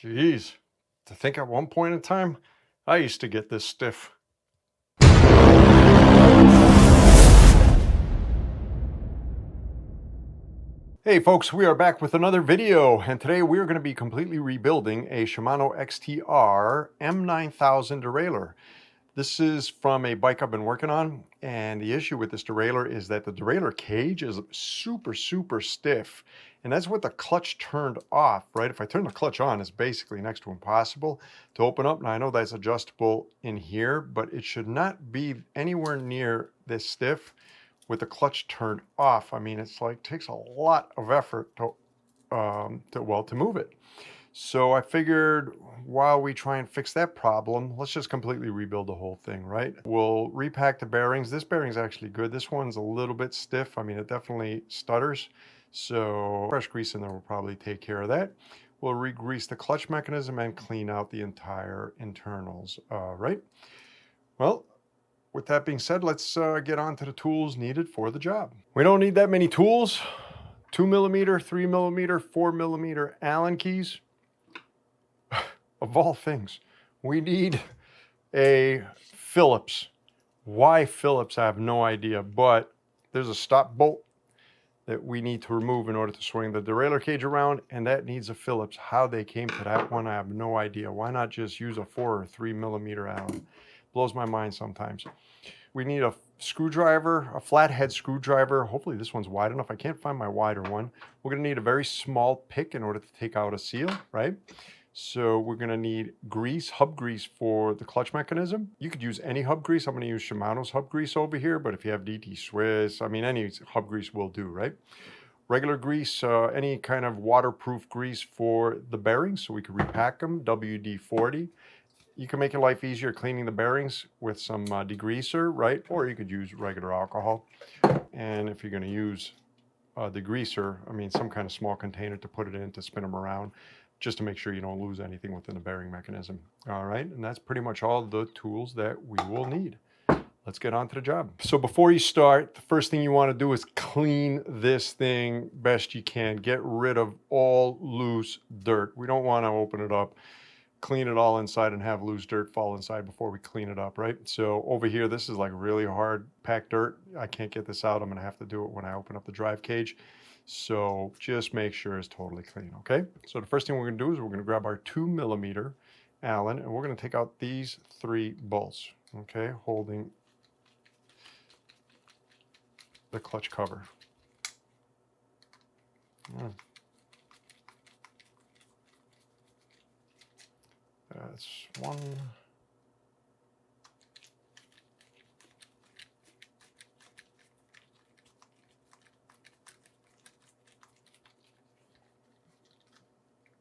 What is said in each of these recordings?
Jeez, to think at one point in time, I used to get this stiff. Hey folks, we are back with another video, and today we are going to be completely rebuilding a Shimano XTR M9000 derailleur. This is from a bike I've been working on, and the issue with this derailleur is that the derailleur cage is super stiff, and that's with the clutch turned off, right? If I turn the clutch on, it's basically next to impossible to open up. Now I know that's adjustable in here, but it should not be anywhere near this stiff with the clutch turned off. I mean, it's like takes a lot of effort to move it. So I figured while we try and fix that problem, let's just completely rebuild the whole thing, right? We'll repack the bearings. This bearing's actually good. This one's a little bit stiff. I mean, it definitely stutters. So fresh grease in there will probably take care of that. We'll re-grease the clutch mechanism and clean out the entire internals, right? Well, with that being said, let's get on to the tools needed for the job. We don't need that many tools. 2mm, 3mm, 4mm Allen keys. Of all things, we need a Phillips. Why Phillips, I have no idea, but there's a stop bolt that we need to remove in order to swing the derailleur cage around, and that needs a Phillips. How they came to that one, I have no idea. Why not just use a 4 or 3mm Allen? Blows my mind sometimes. We need a screwdriver, a flathead screwdriver. Hopefully this one's wide enough. I can't find my wider one. We're gonna need a very small pick in order to take out a seal, right? So we're gonna need grease, hub grease for the clutch mechanism. You could use any hub grease. I'm gonna use Shimano's hub grease over here, but if you have DT Swiss, I mean, any hub grease will do, right? Regular grease, any kind of waterproof grease for the bearings, so we can repack them, WD-40. You can make your life easier cleaning the bearings with some degreaser, right? Or you could use regular alcohol. And if you're gonna use degreaser, I mean, some kind of small container to put it in to spin them around, just to make sure you don't lose anything within the bearing mechanism. All right, and that's pretty much all the tools that we will need. Let's get on to the job. So before you start, the first thing you want to do is clean this thing best you can. Get rid of all loose dirt. We don't want to open it up, clean it all inside and have loose dirt fall inside before we clean it up, right? So over here, this is like really hard packed dirt. I can't get this out. I'm gonna have to do it when I open up the drive cage. So just make sure it's totally clean, okay? So the first thing we're gonna do is we're gonna grab our 2mm Allen, and we're gonna take out these 3 bolts, okay? Holding the clutch cover. That's 1.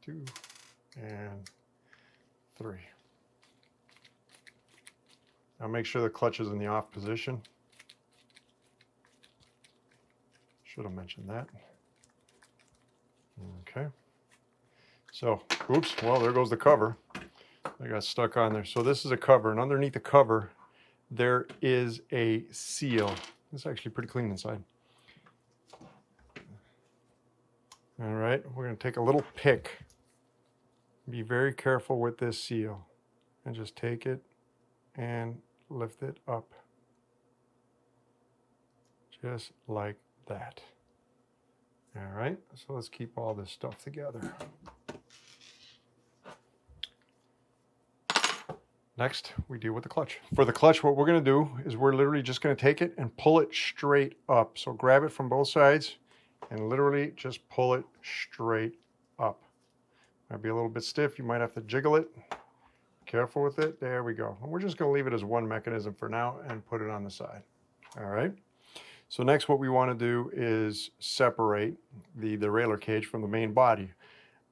2 and 3. Now make sure the clutch is in the off position. Should have mentioned that. Okay. So, oops, well, there goes the cover. I got stuck on there. So this is a cover, and underneath the cover, there is a seal. It's actually pretty clean inside. All right, we're gonna take a little pick. Be very careful with this seal, and just take it and lift it up. Just like that. All right, so let's keep all this stuff together. Next, we deal with the clutch. For the clutch, what we're gonna do is we're literally just gonna take it and pull it straight up. So grab it from both sides and literally just pull it straight up. Might be a little bit stiff, you might have to jiggle it. Careful with it, there we go. And we're just gonna leave it as one mechanism for now and put it on the side, all right? So next what we wanna do is separate the derailleur cage from the main body.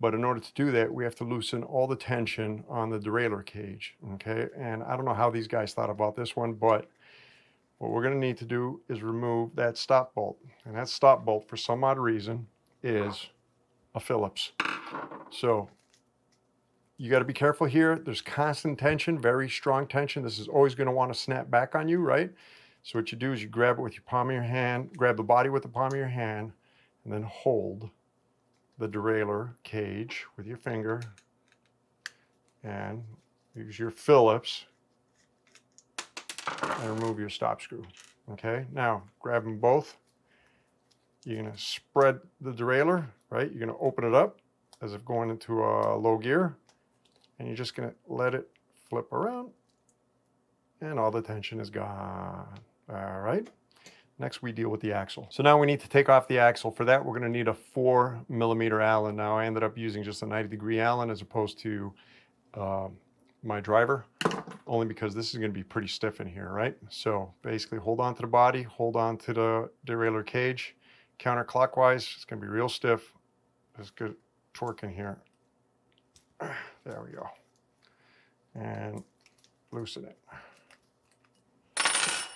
But in order to do that, we have to loosen all the tension on the derailleur cage, okay? And I don't know how these guys thought about this one, but what we're gonna need to do is remove that stop bolt. And that stop bolt, for some odd reason, is a Phillips. So you gotta be careful here. There's constant tension, very strong tension. This is always gonna wanna snap back on you, right? So what you do is you grab it with your palm of your hand, grab the body with the palm of your hand, and then hold the derailleur cage with your finger and use your Phillips and remove your stop screw. Okay, now grab them both. You're going to spread the derailleur, right? You're going to open it up as if going into a low gear, and you're just going to let it flip around, and all the tension is gone. All right. Next, we deal with the axle. So now we need to take off the axle. For that, we're going to need a 4mm Allen. Now, I ended up using just a 90-degree Allen as opposed to my driver, only because this is going to be pretty stiff in here, right? So basically, hold on to the body, hold on to the derailleur cage, counterclockwise. It's going to be real stiff. There's good torque in here. There we go. And loosen it.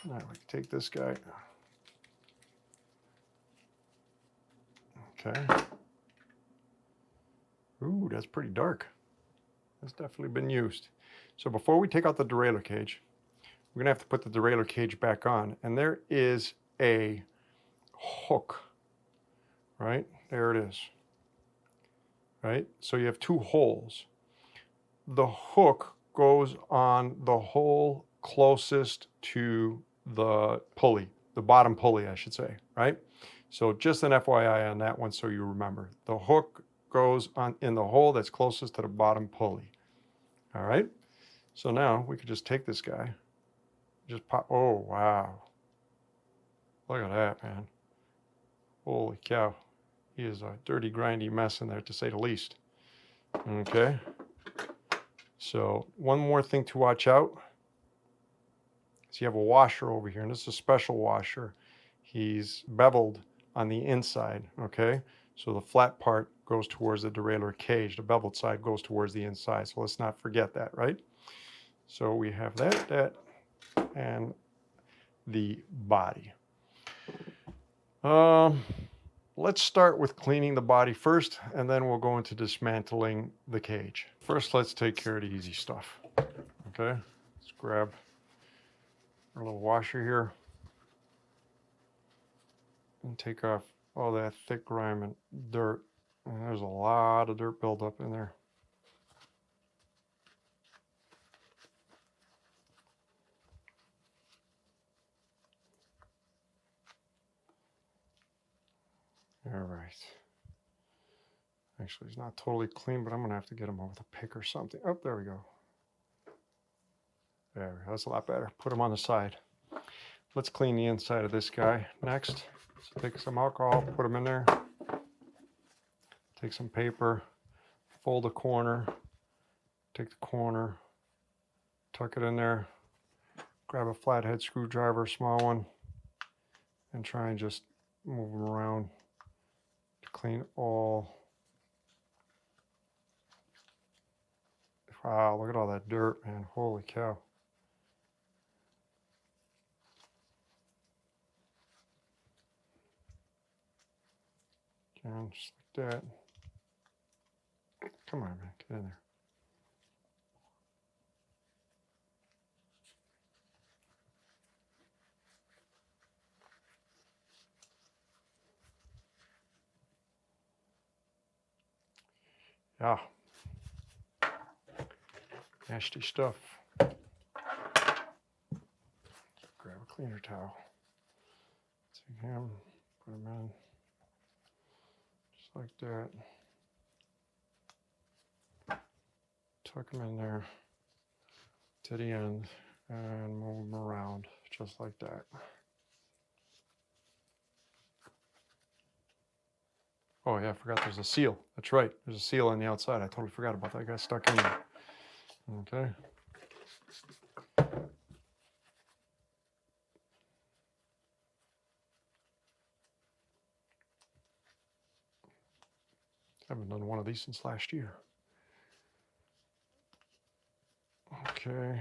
Now we can take this guy. Okay. Ooh, that's pretty dark. That's definitely been used. So before we take out the derailleur cage, we're gonna have to put the derailleur cage back on. And there is a hook, right? There it is, right? So you have two holes. The hook goes on the hole closest to the pulley, the bottom pulley, I should say, right? So just an FYI on that one so you remember. The hook goes on in the hole that's closest to the bottom pulley. All right? So now we could just take this guy, just pop. Oh, wow. Look at that, man. Holy cow. He is a dirty, grindy mess in there, to say the least. Okay? So one more thing to watch out. So you have a washer over here, and this is a special washer. He's beveled on the inside, okay? So the flat part goes towards the derailleur cage. The beveled side goes towards the inside. So let's not forget that, right? So we have that, and the body. Let's start with cleaning the body first, and then we'll go into dismantling the cage. First, let's take care of the easy stuff, okay? Let's grab our little washer here and take off all that thick grime and dirt. And there's a lot of dirt buildup in there. All right. Actually, it's not totally clean, but I'm gonna have to get him with a pick or something. Oh, there we go. There, that's a lot better. Put him on the side. Let's clean the inside of this guy next. So take some alcohol, put him in there. Take some paper, fold a corner, take the corner, tuck it in there, grab a flathead screwdriver, small one, and try and just move them around to clean all. Wow, look at all that dirt, man. Holy cow. Again, just like that. Come on, man, get in there. Yeah. Nasty stuff. Grab a cleaner towel. Take him, put him in, just like that. Tuck him in there to the end and move him around just like that. Oh yeah, I forgot there's a seal. That's right, there's a seal on the outside. I totally forgot about that. I got stuck in there. Okay. I haven't done one of these since last year. Okay.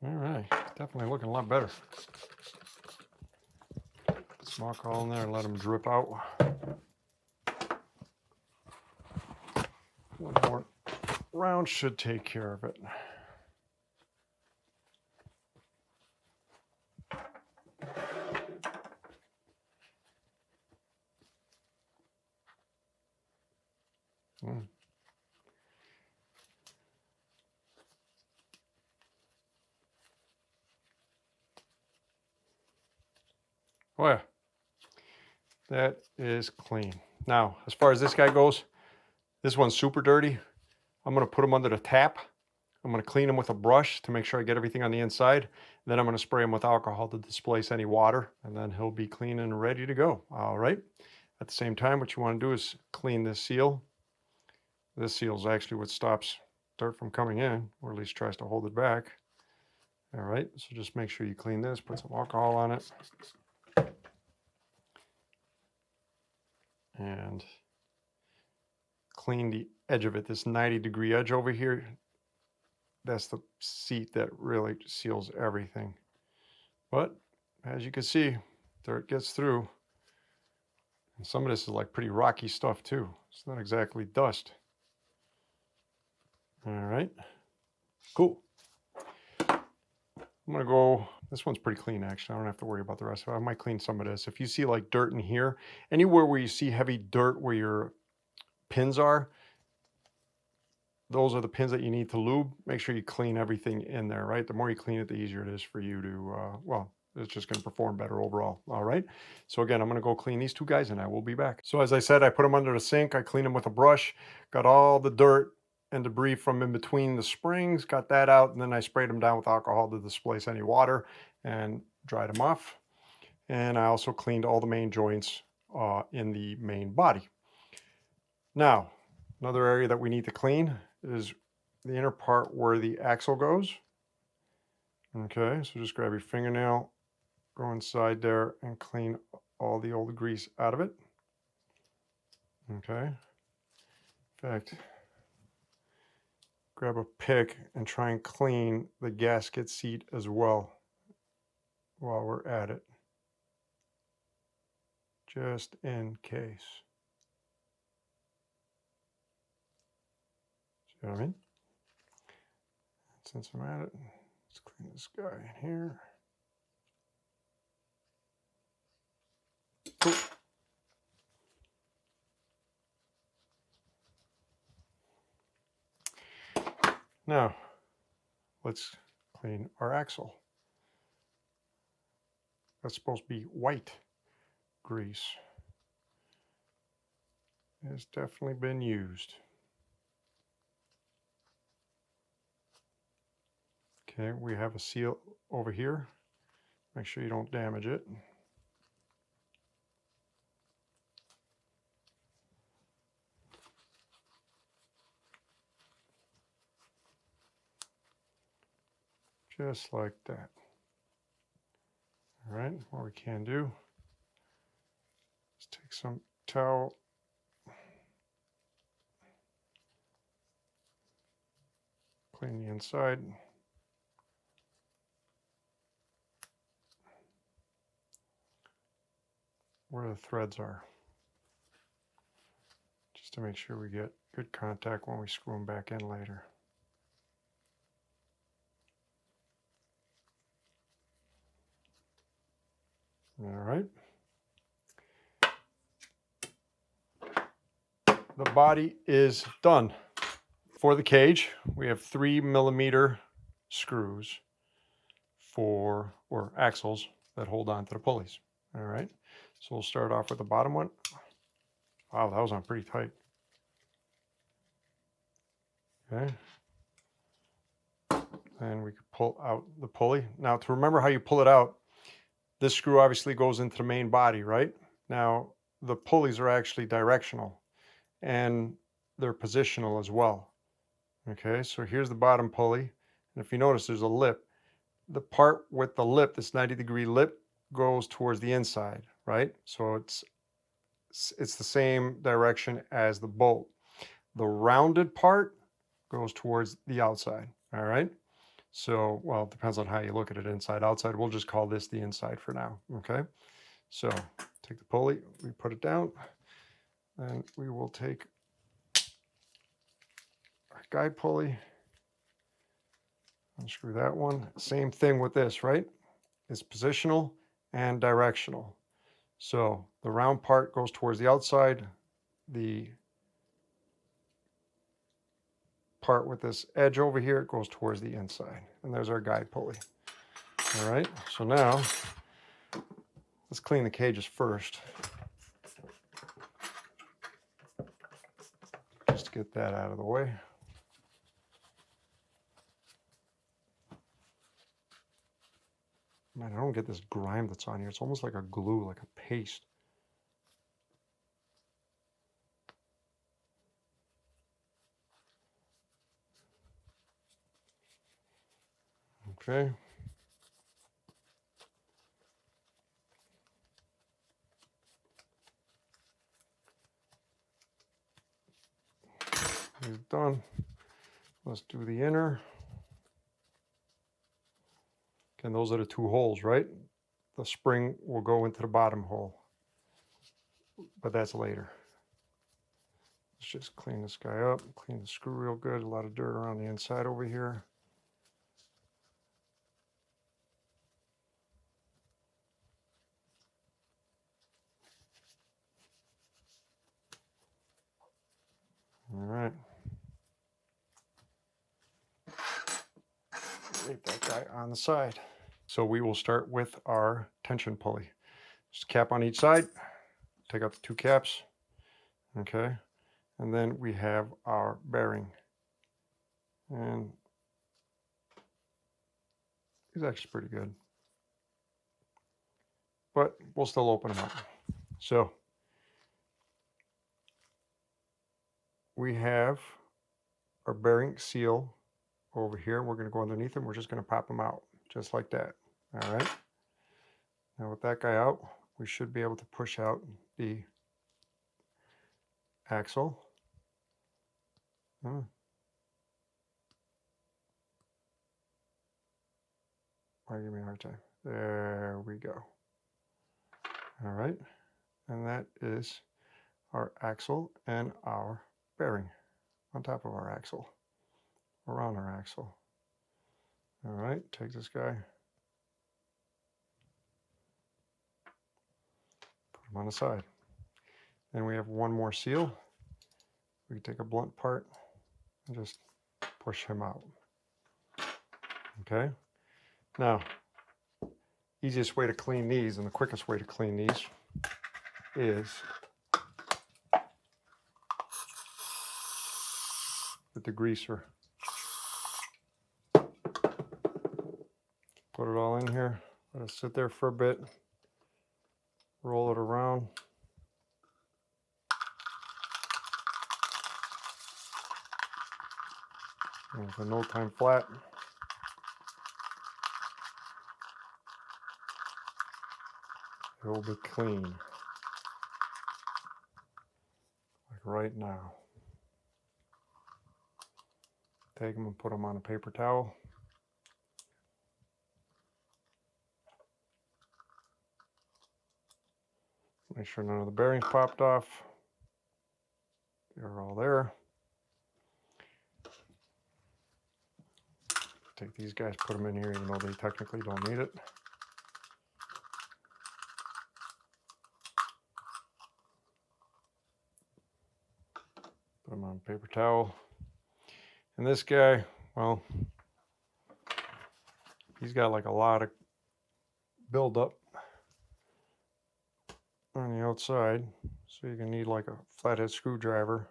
All right, definitely looking a lot better. Put some alcohol in there and let them drip out. One more round should take care of it. Oh yeah, that is clean. Now, as far as this guy goes, this one's super dirty. I'm going to put him under the tap. I'm going to clean him with a brush to make sure I get everything on the inside. Then I'm going to spray him with alcohol to displace any water, and then he'll be clean and ready to go. All right. At the same time, what you want to do is clean this seal. This seal is actually what stops dirt from coming in, or at least tries to hold it back. All right. So just make sure you clean this, put some alcohol on it. And clean the edge of it. This 90-degree edge over here, that's the seat that really seals everything. But as you can see, dirt gets through. And some of this is like pretty rocky stuff too. It's not exactly dust. All right, cool. I'm gonna go, this one's pretty clean actually. I don't have to worry about the rest of it. I might clean some of this. If you see like dirt in here, anywhere where you see heavy dirt where your pins are, those are the pins that you need to lube. Make sure you clean everything in there, right? The more you clean it, the easier it is for you to, well, it's just going to perform better overall. All right. So again, I'm going to go clean these two guys and I will be back. So as I said, I put them under the sink. I cleaned them with a brush, got all the dirt and debris from in between the springs, got that out. And then I sprayed them down with alcohol to displace any water and dried them off. And I also cleaned all the main joints in the main body. Now, another area that we need to clean is the inner part where the axle goes. Okay, so just grab your fingernail, go inside there and clean all the old grease out of it. Okay, in fact, grab a pick and try and clean the gasket seat as well while we're at it, just in case. See what I mean? Since I'm at it, let's clean this guy in here. Cool. Now, let's clean our axle. That's supposed to be white grease. It's definitely been used. Okay, we have a seal over here. Make sure you don't damage it. Just like that. All right, what we can do is take some towel, clean the inside. Where the threads are, just to make sure we get good contact when we screw them back in later. All right. The body is done. For the cage, we have 3mm screws or axles that hold on to the pulleys. All right. So we'll start off with the bottom one. Wow, that was on pretty tight. Okay. And we could pull out the pulley. Now, to remember how you pull it out, this screw obviously goes into the main body, right? Now, the pulleys are actually directional and they're positional as well. Okay, so here's the bottom pulley. And if you notice, there's a lip. The part with the lip, this 90-degree lip, goes towards the inside, right? So it's the same direction as the bolt. The rounded part goes towards the outside, all right? So, well, it depends on how you look at it, inside, outside. We'll just call this the inside for now, okay? So take the pulley, we put it down, and we will take our guide pulley, unscrew that one. Same thing with this, right? It's positional and directional. So the round part goes towards the outside, the part with this edge over here, it goes towards the inside. And there's our guide pulley. All right, so now let's clean the cages first. Just to get that out of the way. Man, I don't get this grime that's on here. It's almost like a glue, like a paste. Okay. He's done. Let's do the inner. And those are the two holes, right? The spring will go into the bottom hole, but that's later. Let's just clean this guy up, clean the screw real good. A lot of dirt around the inside over here. All right. Leave that guy on the side. So we will start with our tension pulley. Just a cap on each side. Take out the two caps. Okay. And then we have our bearing. And he's actually pretty good. But we'll still open them up. So we have our bearing seal over here. We're going to go underneath them. We're just going to pop them out just like that. All right. Now with that guy out, we should be able to push out the axle. Why give me a hard time? There we go. All right. And that is our axle and our bearing on top of our axle, around our axle. All right, take this guy, put him on the side. Then we have one more seal. We can take a blunt part and just push him out. Okay. Now, easiest way to clean these and the quickest way to clean these is with the greaser. Put it all in here, let it sit there for a bit, roll it around. And with a no time flat, it will be clean, like right now. Take them and put them on a paper towel. Make sure none of the bearings popped off. They're all there. Take these guys, put them in here, even though they technically don't need it. Put them on a paper towel. And this guy, well, he's got like a lot of buildup on the outside, so you're gonna need like a flathead screwdriver.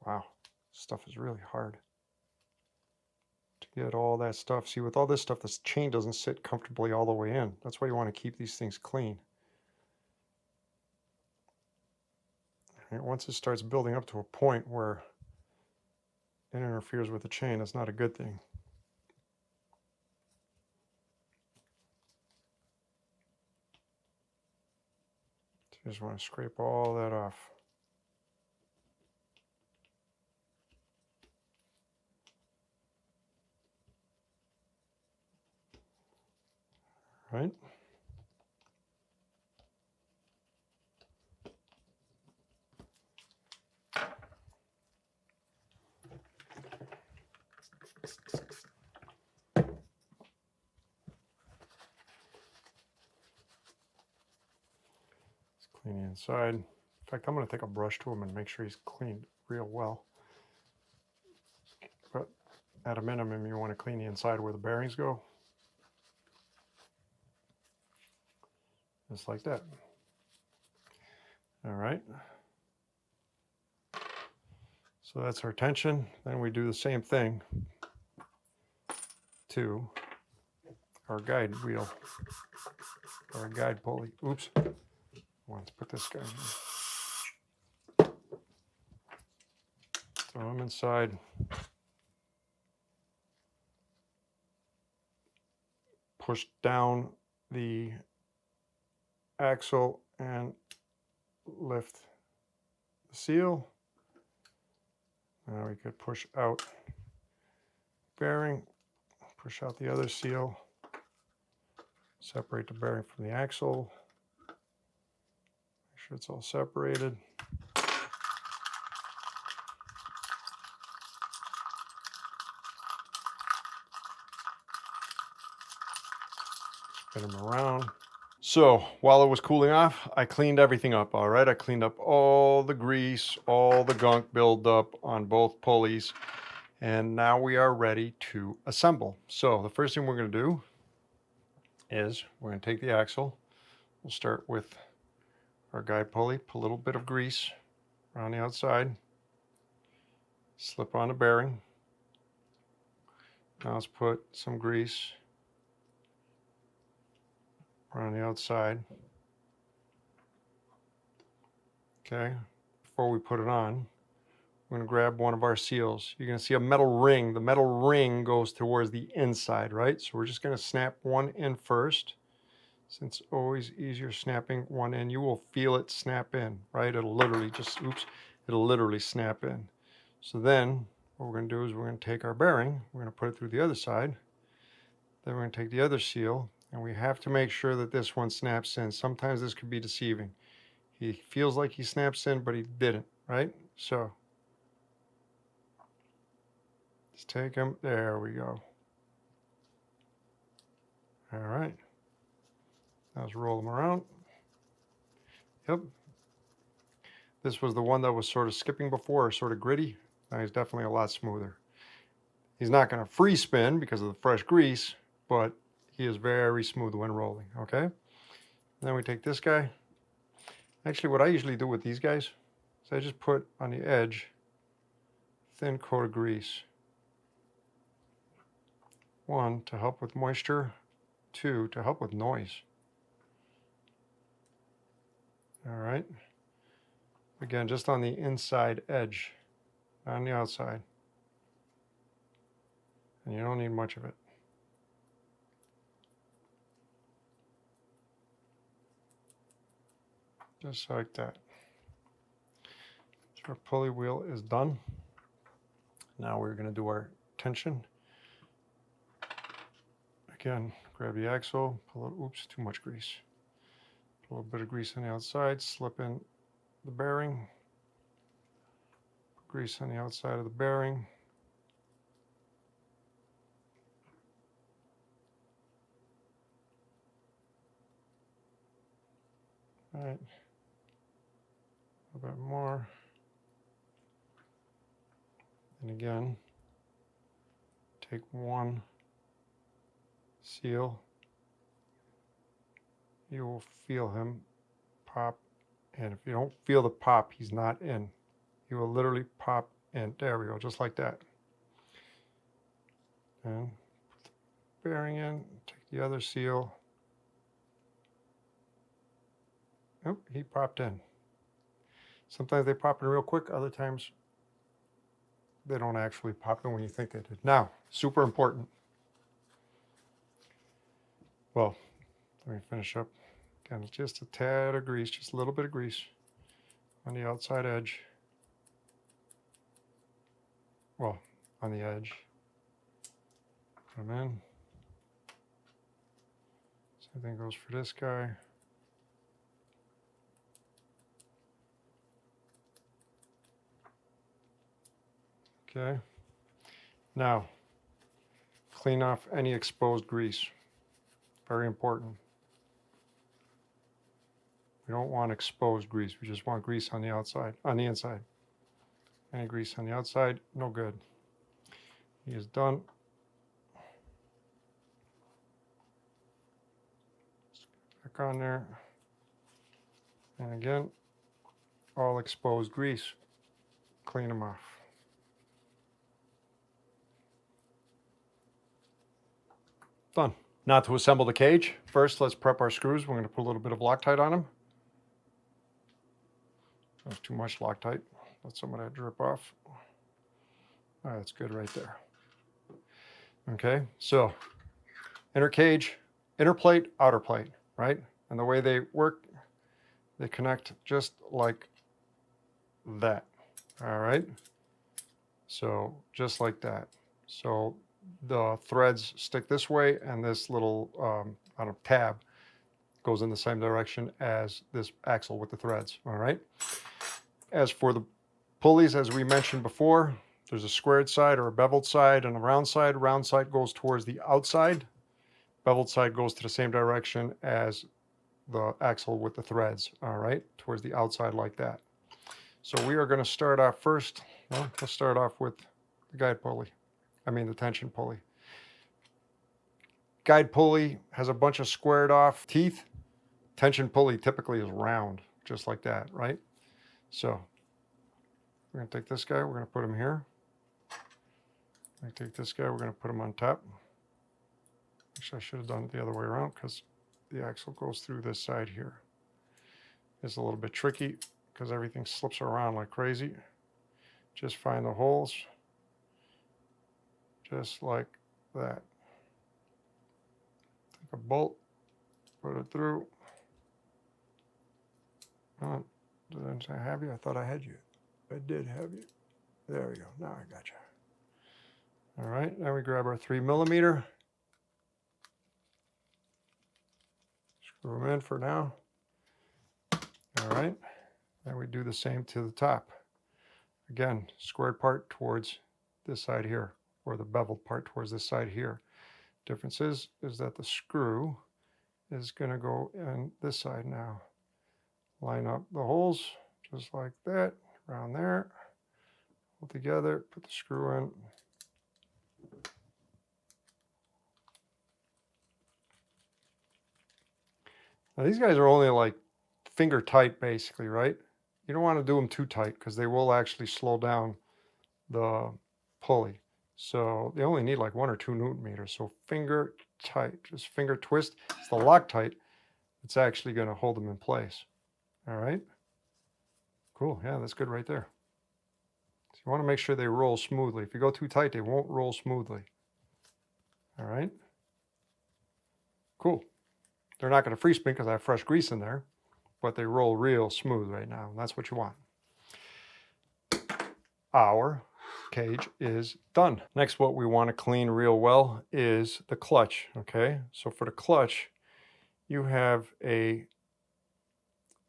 Wow, this stuff is really hard to get all that stuff. See, with all this stuff, this chain doesn't sit comfortably all the way in. That's why you want to keep these things clean. And once it starts building up to a point where it interferes with the chain, that's not a good thing. So you just want to scrape all that off. Right? Clean the inside. In fact, I'm going to take a brush to him and make sure he's cleaned real well. At a minimum, you want to clean the inside where the bearings go. Just like that. All right. So that's our tension. Then we do the same thing to our guide wheel, or guide pulley. Oops. Let's put this guy in. Throw him inside. Push down the axle and lift the seal. Now we could push out bearing, push out the other seal, separate the bearing from the axle, make sure it's all separated. Spin them around. So while it was cooling off, I cleaned everything up, all right? I cleaned up all the grease, all the gunk buildup on both pulleys, and now we are ready to assemble. So the first thing we're gonna do is we're gonna take the axle. We'll start with our guide pulley, put a little bit of grease around the outside, slip on the bearing. Now let's put some grease around the outside. Okay, before we put it on, we're going to grab one of our seals. You're going to see a metal ring. The metal ring goes towards the inside, right? So we're just going to snap one in first. Since it's always easier snapping one in, you will feel it snap in, right? It'll literally just, it'll literally snap in. So then what we're going to do is we're going to take our bearing, we're going to put it through the other side. Then we're going to take the other seal, and we have to make sure that this one snaps in. Sometimes this could be deceiving. He feels like he snaps in, but he didn't, right? So let's take him. There we go. All right. Now let's roll him around. Yep. This was the one that was sort of skipping before, or sort of gritty. Now he's definitely a lot smoother. He's not going to free spin because of the fresh grease, but he is very smooth when rolling, okay? And then we take this guy. Actually, what I usually do with these guys is I just put on the edge thin coat of grease. One, to help with moisture. Two, to help with noise. All right. Again, just on the inside edge, not on the outside. And you don't need much of it. Just like that. So our pulley wheel is done. Now we're going to do our tension. Again, grab the axle, pull it, oops, too much grease. Put a little bit of grease on the outside, slip in the bearing. Grease on the outside of the bearing. All right. A bit more. And again, take one seal. You will feel him pop in. If you don't feel the pop, he's not in. He will literally pop in. There we go, just like that. And put the bearing in, take the other seal. Oh, he popped in. Sometimes they pop in real quick, other times they don't actually pop in when you think they did. Now, super important. Well, let me finish up. Again, just a tad of grease, just a little bit of grease on the outside edge. Well, on the edge. Put them in. Same thing goes for this guy. Okay. Now, clean off any exposed grease. Very important. We don't want exposed grease. We just want grease on the outside, on the inside. Any grease on the outside, no good. He is done. Back on there. And again, all exposed grease. Clean them off. Done. Now to assemble the cage. First, let's prep our screws. We're going to put a little bit of Loctite on them. There's too much Loctite. Let some of that drip off. All right, that's good right there. Okay, so inner cage, inner plate, outer plate, right? And the way they work, they connect just like that. All right, so just like that. So the threads stick this way, and this little tab goes in the same direction as this axle with the threads. All right. As for the pulleys, as we mentioned before, there's a squared side or a beveled side and a round side. Round side goes towards the outside. Beveled side goes to the same direction as the axle with the threads, all right, towards the outside like that. So we are going to start off first. Well, let's start off with the guide pulley. The tension pulley. Guide pulley has a bunch of squared off teeth. Tension pulley typically is round, just like that, right? So we're going to take this guy, we're going to put him here. I take this guy, we're going to put him on top. Actually, I should have done it the other way around because the axle goes through this side here. It's a little bit tricky because everything slips around like crazy. Just find the holes, just like that. Take a bolt, put it through. Oh, didn't I have you? I thought I had you. I did have you. There we go. Now I got you. All right, now we grab our 3mm. Screw them in for now. All right, then we do the same to the top. Again, squared part towards this side here, or the beveled part towards this side here. Difference is that the screw is going to go in this side now. Line up the holes just like that, around there. Pull together, put the screw in. Now these guys are only like finger tight basically, right? You don't want to do them too tight because they will actually slow down the pulley. So they only need like 1 or 2 Newton meters. So finger tight, just finger twist. It's the Loctite that's actually going to hold them in place. All right. Cool. Yeah, that's good right there. So you want to make sure they roll smoothly. If you go too tight, they won't roll smoothly. All right. Cool. They're not going to free spin because I have fresh grease in there, but they roll real smooth right now. And that's what you want. Our cage is done. Next, what we want to clean real well is the clutch. Okay. So for the clutch, you have a,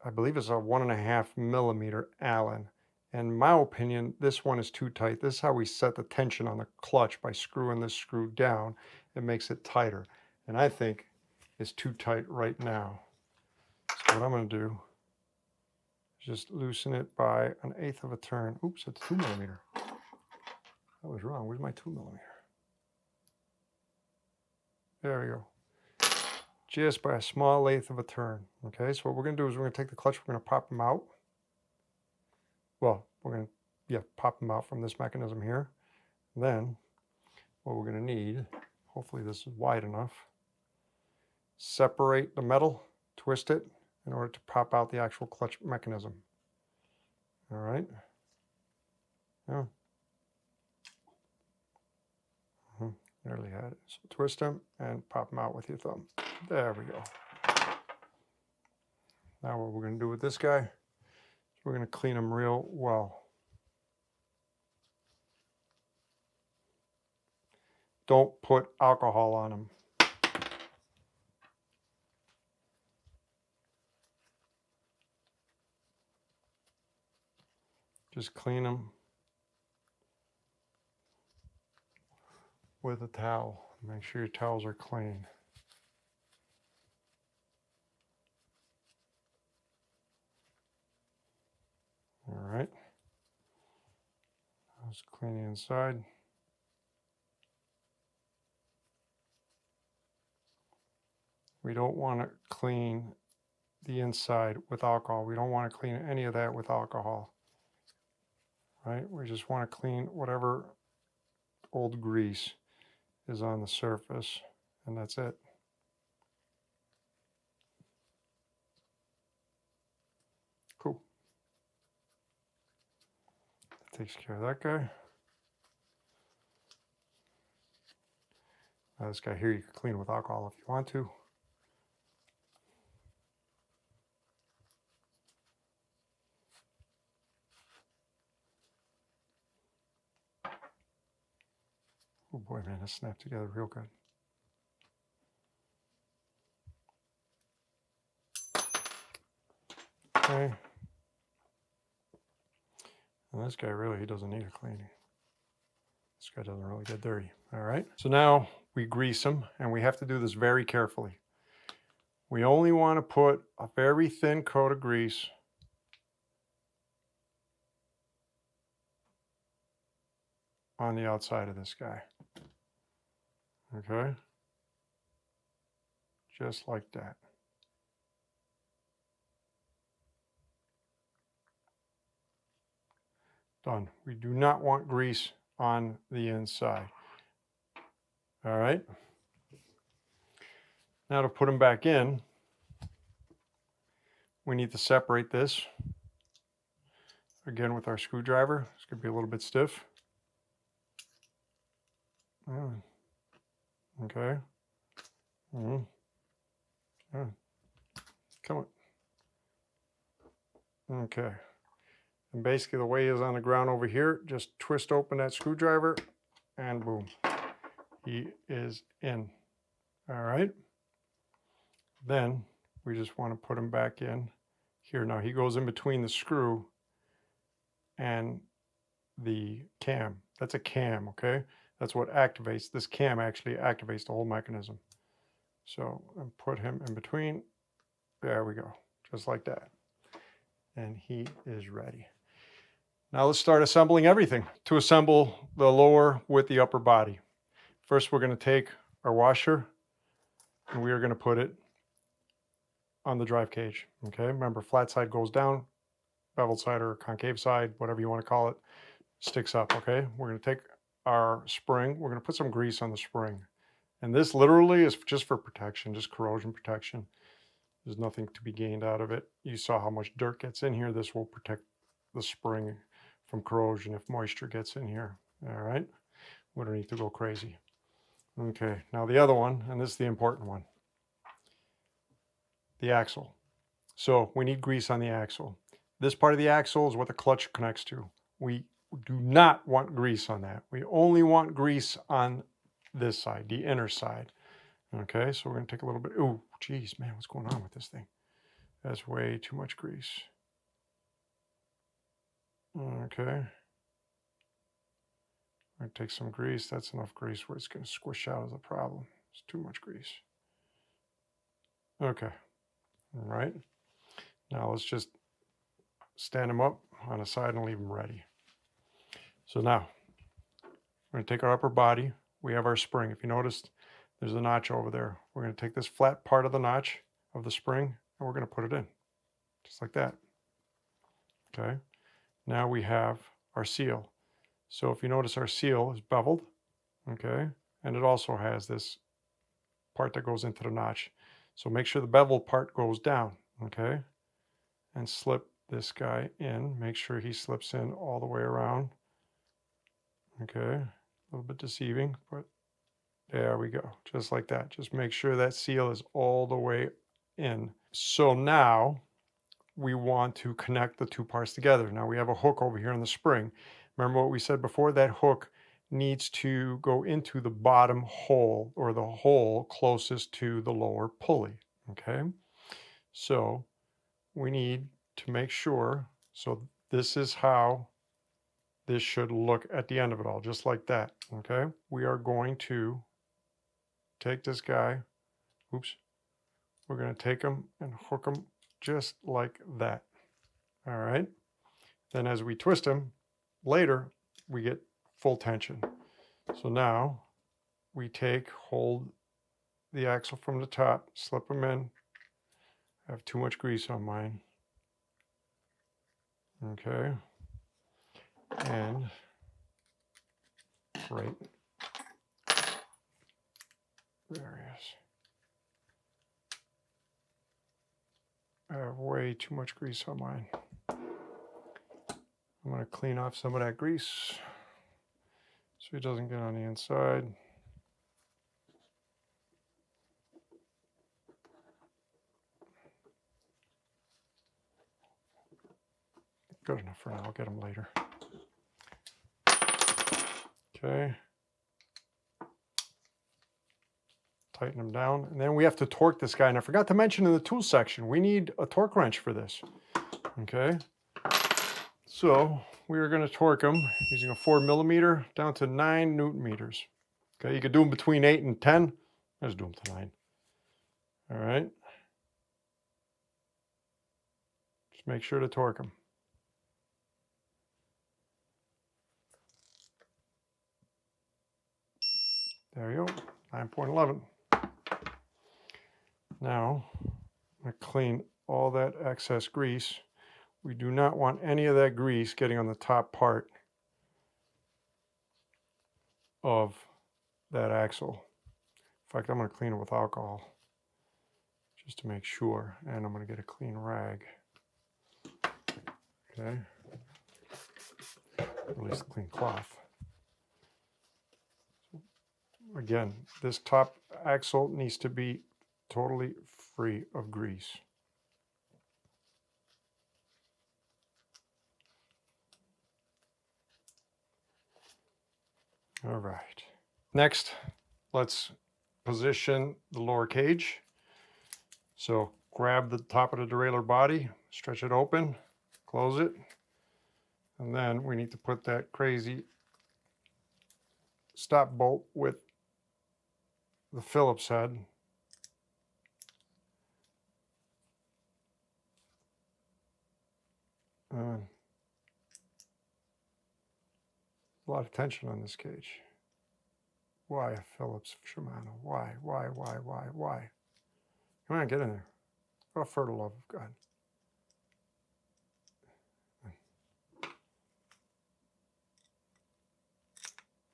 I believe it's a 1.5mm Allen. In my opinion, this one is too tight. This is how we set the tension on the clutch, by screwing this screw down. It makes it tighter. And I think it's too tight right now. So what I'm going to do is just loosen it by 1/8 of a turn. Oops, it's 2mm. That was wrong. Where's my 2mm? There we go. Just by a small 1/8 of a turn. Okay, so what we're going to do is we're going to take the clutch, we're going to pop them out. Well, we're going to, pop them out from this mechanism here. And then what we're going to need, hopefully this is wide enough, separate the metal, twist it in order to pop out the actual clutch mechanism. All right. Yeah. Nearly had it. So twist them and pop them out with your thumb. There we go. Now what we're going to do with this guy is we're going to clean them real well. Don't put alcohol on them. Just clean them with a towel. Make sure your towels are clean. All right. Let's clean the inside. We don't want to clean the inside with alcohol. We don't want to clean any of that with alcohol, right? We just want to clean whatever old grease is on the surface, and that's it. Cool. That takes care of that guy. Now this guy here you can clean with alcohol if you want to. Oh boy, man, that snapped together real good. Okay. And this guy really, he doesn't need a cleaning. This guy doesn't really get dirty. All right. So now we grease him, and we have to do this very carefully. We only want to put a very thin coat of grease on the outside of this guy. Okay. Just like that. Done. We do not want grease on the inside. All right. Now to put them back in, we need to separate this. Again with our screwdriver. It's going to be a little bit stiff. Okay. Come on. Okay. And basically the way he is on the ground over here, just twist open that screwdriver and boom, he is in. All right. Then we just want to put him back in here. Now he goes in between the screw and the cam. That's a cam, okay? That's what activates. This cam actually activates the whole mechanism. So and put him in between. There we go, just like that. And he is ready. Now let's start assembling everything. To assemble the lower with the upper body. First we're going to take our washer and we are going to put it on the drive cage. Okay, remember flat side goes down, beveled side or concave side, whatever you want to call it, sticks up. Okay, we're going to take our spring, we're going to put some grease on the spring. And this literally is just for protection, just corrosion protection. There's nothing to be gained out of it. You saw how much dirt gets in here. This will protect the spring from corrosion if moisture gets in here. All right, we don't need to go crazy. Okay, now the other one, and this is the important one, the axle. So we need grease on the axle. This part of the axle is what the clutch connects to. We do not want grease on that. We only want grease on this side, the inner side. Okay, so we're going to take a little bit. Oh, geez, man, what's going on with this thing? That's way too much grease. Okay. I'm going to take some grease. That's enough grease where it's going to squish out as a problem. It's too much grease. Okay. All right. Now let's just stand them up on the side and leave them ready. So now we're going to take our upper body. We have our spring. If you noticed, there's a notch over there. We're going to take this flat part of the notch of the spring and we're going to put it in just like that. Okay. Now we have our seal. So if you notice, our seal is beveled. Okay. And it also has this part that goes into the notch. So make sure the beveled part goes down. Okay. And slip this guy in. Make sure he slips in all the way around. Okay. A little bit deceiving, but there we go. Just like that. Just make sure that seal is all the way in. So now we want to connect the two parts together. Now we have a hook over here in the spring. Remember what we said before? That hook needs to go into the bottom hole, or the hole closest to the lower pulley. Okay. So we need to make sure. So this is how this should look at the end of it all, just like that. Okay. We are going to take this guy. Oops. We're going to take him and hook him just like that. All right. Then as we twist him later, we get full tension. So now we hold the axle from the top, slip them in. I have too much grease on mine. Okay. And right there he is. I have way too much grease on mine. I'm going to clean off some of that grease so it doesn't get on the inside. Good enough for now. I'll get them later. Okay. Tighten them down. And then we have to torque this guy. And I forgot to mention in the tool section, we need a torque wrench for this. Okay. So we are going to torque them using a 4mm down to 9 Newton meters. Okay. You could do them between 8 and 10. Let's do them to 9. All right. Just make sure to torque them. There you go, 9.11. Now, I'm going to clean all that excess grease. We do not want any of that grease getting on the top part of that axle. In fact, I'm going to clean it with alcohol just to make sure. And I'm going to get a clean rag. Okay. At least a clean cloth. Again, this top axle needs to be totally free of grease. All right. Next, let's position the lower cage. So grab the top of the derailleur body, stretch it open, close it, and then we need to put that crazy stop bolt with the Phillips head. A lot of tension on this cage. Why a Phillips Shimano? Why? Come on, get in there. Oh, for the love of God.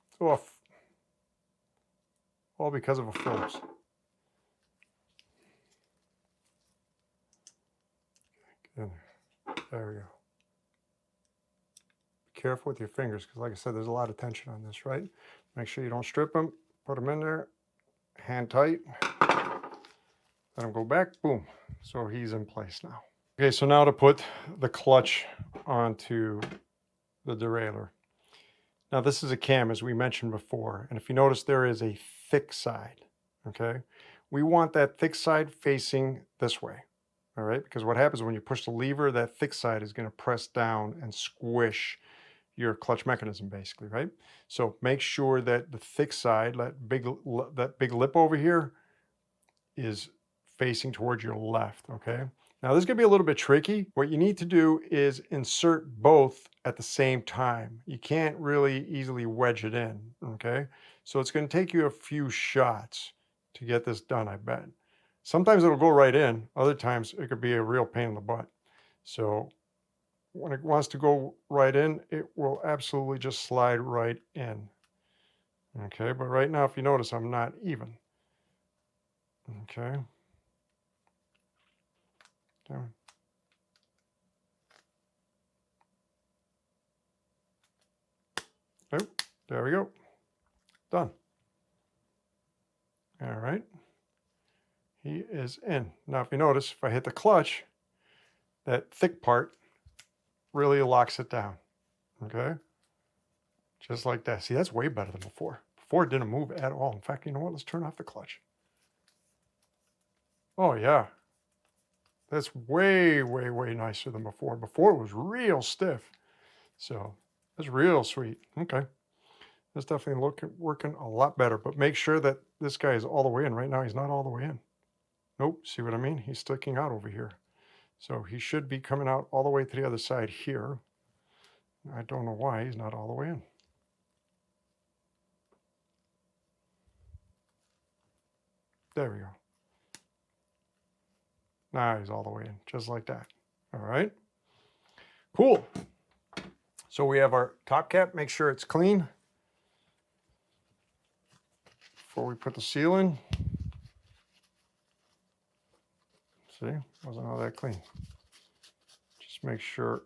It's off. All because of a Phillips. Get in there. There we go. Be careful with your fingers, because like I said, there's a lot of tension on this, right? Make sure you don't strip them. Put them in there. Hand tight. Let him go back. Boom. So he's in place now. Okay, so now to put the clutch onto the derailleur. Now this is a cam, as we mentioned before, and if you notice, there is a thick side, okay? We want that thick side facing this way, all right? Because what happens when you push the lever, that thick side is going to press down and squish your clutch mechanism, basically, right? So make sure that the thick side, that big lip over here, is facing towards your left, okay? Now this is going to be a little bit tricky. What you need to do is insert both at the same time. You can't really easily wedge it in, okay? So it's going to take you a few shots to get this done, I bet. Sometimes it'll go right in. Other times it could be a real pain in the butt. So when it wants to go right in, it will absolutely just slide right in. Okay, but right now, if you notice, I'm not even. Okay. Down. Oh, there we go. Done. All right. He is in. Now, if you notice, if I hit the clutch, that thick part really locks it down. Okay. Just like that. See, that's way better than before. Before it didn't move at all. In fact, you know what? Let's turn off the clutch. Oh, yeah. That's way, way, way nicer than before. Before it was real stiff. So that's real sweet. Okay. That's definitely working a lot better. But make sure that this guy is all the way in. Right now, he's not all the way in. Nope. See what I mean? He's sticking out over here. So he should be coming out all the way to the other side here. I don't know why he's not all the way in. There we go. Now he's all the way in, just like that. All right. Cool. So we have our top cap. Make sure it's clean before we put the seal in. See, wasn't all that clean. Just make sure.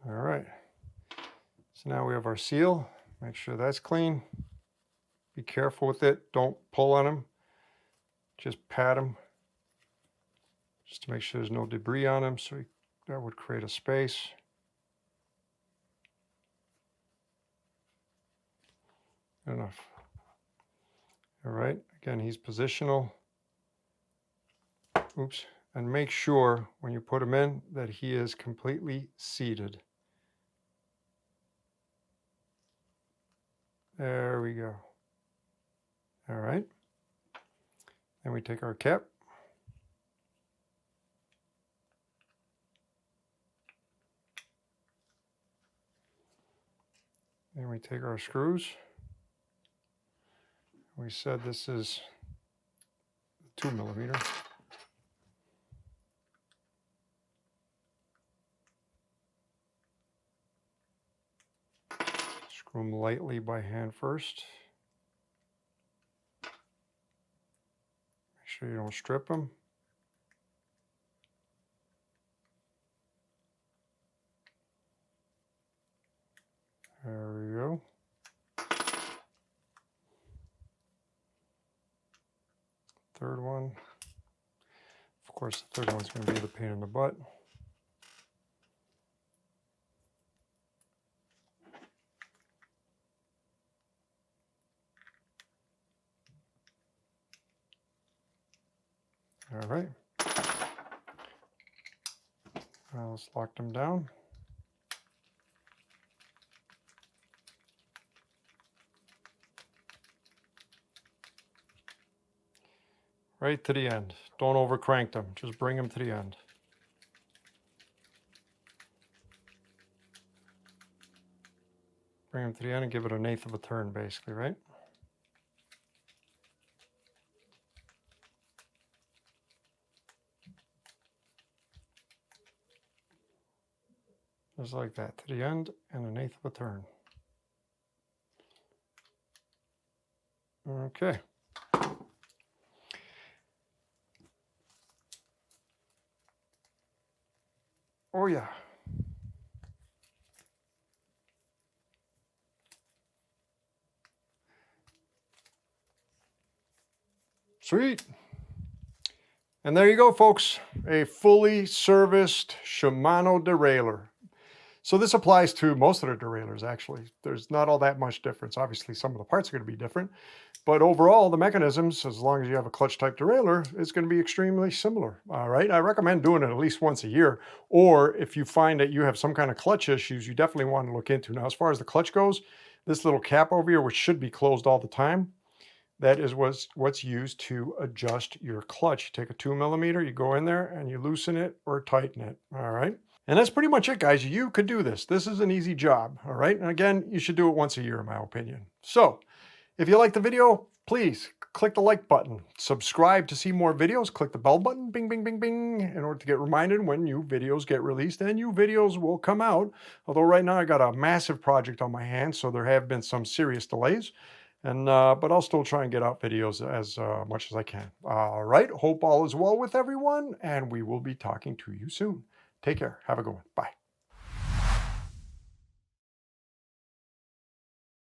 All right. So now we have our seal. Make sure that's clean. Be careful with it. Don't pull on them. Just pat them. Just to make sure there's no debris on them. So that would create a space. Good enough. All right. Again, he's positional. Oops. And make sure when you put him in that he is completely seated. There we go. All right. Then we take our cap. Then we take our screws. We said this is 2 millimeter. Screw them lightly by hand first. Make sure you don't strip them. There we go. Third one. Of course, the third one's going to be the pain in the butt. All right. Now let's lock them down. Right to the end. Don't over crank them. Just bring them to the end. Bring them to the end and give it 1/8 of a turn, basically, right? Just like that, to the end and 1/8 of a turn. Okay. Oh yeah. Sweet. And there you go, folks. A fully serviced Shimano derailleur. So this applies to most of the derailleurs, actually. There's not all that much difference. Obviously, some of the parts are going to be different. But overall, the mechanisms, as long as you have a clutch-type derailleur, it's going to be extremely similar. All right? I recommend doing it at least once a year. Or if you find that you have some kind of clutch issues, you definitely want to look into. Now, as far as the clutch goes, this little cap over here, which should be closed all the time, that is what's used to adjust your clutch. You take a 2 millimeter, you go in there, and you loosen it or tighten it. All right? And that's pretty much it, guys. You could do this. This is an easy job, all right? And again, you should do it once a year, in my opinion. So, if you like the video, please click the like button. Subscribe to see more videos. Click the bell button, bing, bing, bing, bing, in order to get reminded when new videos get released. And new videos will come out. Although right now I got a massive project on my hands, so there have been some serious delays. And but I'll still try and get out videos as much as I can. All right. Hope all is well with everyone, and we will be talking to you soon. Take care. Have a good one. Bye.